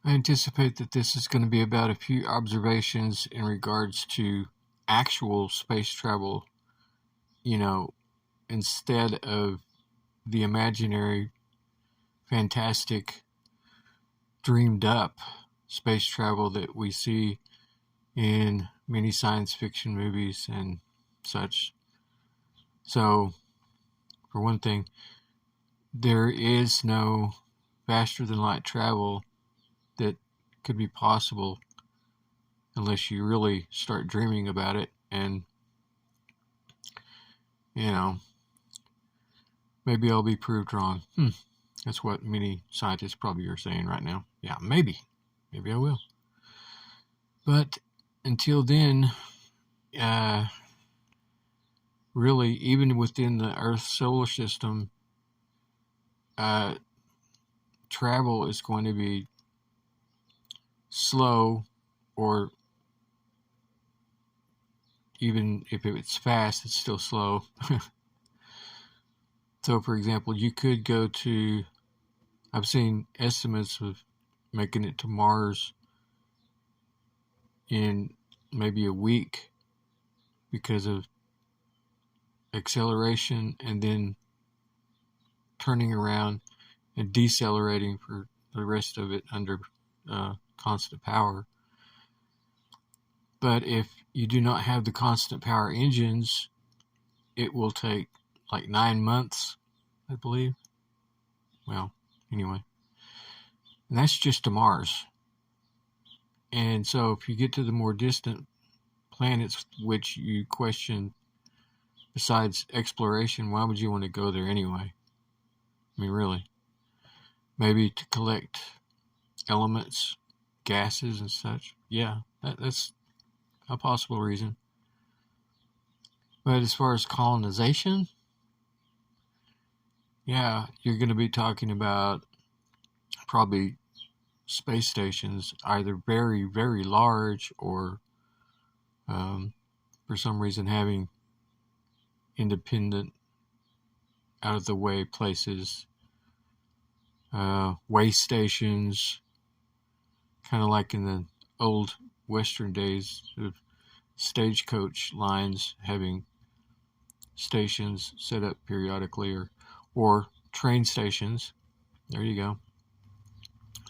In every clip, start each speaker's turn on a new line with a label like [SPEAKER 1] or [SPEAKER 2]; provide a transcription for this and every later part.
[SPEAKER 1] I anticipate that this is going to be about a few observations in regards to actual space travel, you know, instead of the imaginary, fantastic, dreamed up space travel that we see in many science fiction movies and such. So, for one thing, there is no faster than light travel that could be possible unless you really start dreaming about it. And, you know, maybe I'll be proved wrong. That's what many scientists probably are saying right now. Yeah, maybe. Maybe I will. But until then, really, even within the Earth solar system, travel is going to be slow, or even if it's fast, it's still slow. So, for example, you could go to, I've seen estimates of making it to Mars in maybe a week because of acceleration and then turning around and decelerating for the rest of it under constant power. But if you do not have the constant power engines, it will take like 9 months, I believe. Well, anyway. And that's just to Mars. And so if you get to the more distant planets, which you question, besides exploration, why would you want to go there anyway? I mean, really. Maybe to collect elements, gases, and such. Yeah, that's a possible reason. But as far as colonization, yeah, you're going to be talking about probably space stations, either very, very large or for some reason having independent, out of the way places, way stations, kind of like in the old Western days of stagecoach lines having stations set up periodically, or train stations. There you go.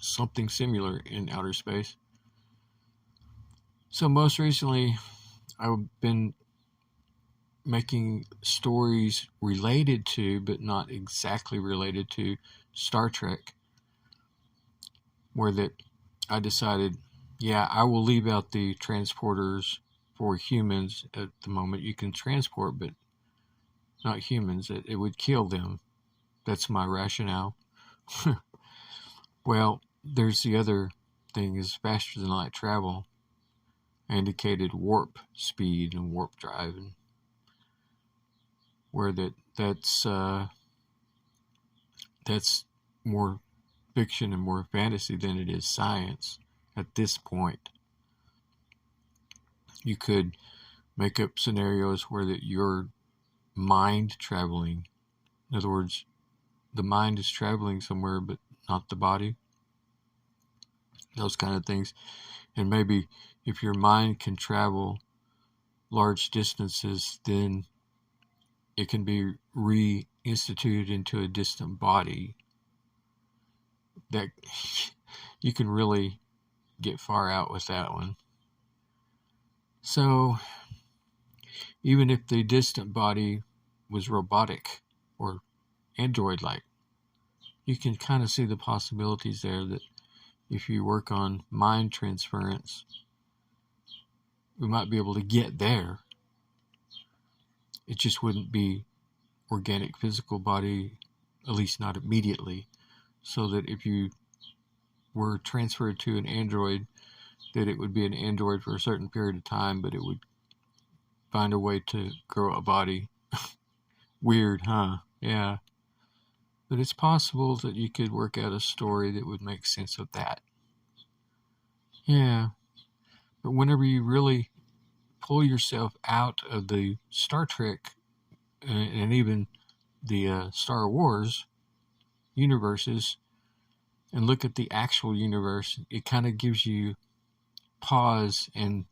[SPEAKER 1] Something similar in outer space. So most recently, I've been making stories related to, but not exactly related to, Star Trek, where that I decided, yeah, I will leave out the transporters for humans at the moment. You can transport, but not humans. It would kill them. That's my rationale. Well, there's the other thing, is faster than light travel. I indicated warp speed and warp drive, and where that's more fiction and more fantasy than it is science at this point. You could make up scenarios where that you're mind traveling. In other words, the mind is traveling somewhere but not the body. Those kind of things. And maybe if your mind can travel large distances, then it can be reinstituted into a distant body. That you can really get far out with that one. So even if the distant body was robotic or android-like, you can kind of see the possibilities there that if you work on mind transference, we might be able to get there. It just wouldn't be organic physical body, at least not immediately, so that if you were transferred to an android, that it would be an android for a certain period of time, but it would find a way to grow a body. Weird, huh? Yeah. But it's possible that you could work out a story that would make sense of that. Yeah. But whenever you really pull yourself out of the Star Trek and even the Star Wars universes, and look at the actual universe, it kind of gives you pause, and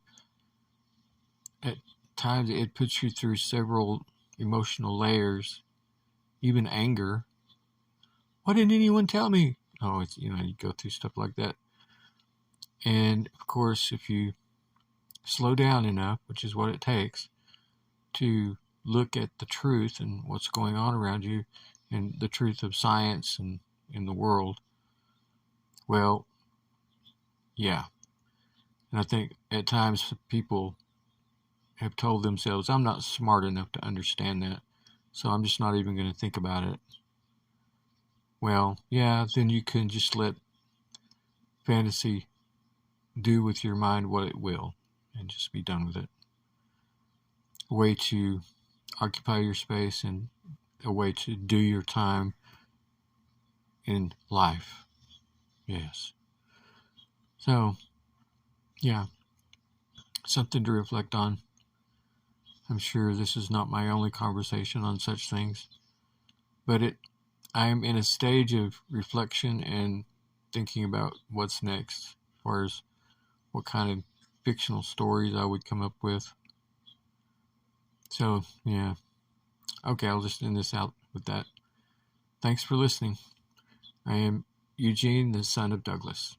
[SPEAKER 1] at times it puts you through several emotional layers, even anger. Why didn't anyone tell me? Oh, it's, you go through stuff like that. And of course, if you slow down enough, which is what it takes, to look at the truth and what's going on around you and the truth of science and in the world, well, yeah. And I think at times people have told themselves, I'm not smart enough to understand that, so I'm just not even going to think about it. Well, yeah, then you can just let fantasy do with your mind what it will and just be done with it. A way to occupy your space and a way to do your time in life. Yes. So, yeah, something to reflect on. I'm sure this is not my only conversation on such things, but I am in a stage of reflection and thinking about what's next, as far as what kind of fictional stories I would come up with. So, yeah. Okay, I'll just end this out with that. Thanks for listening. I am Eugene, the son of Douglas.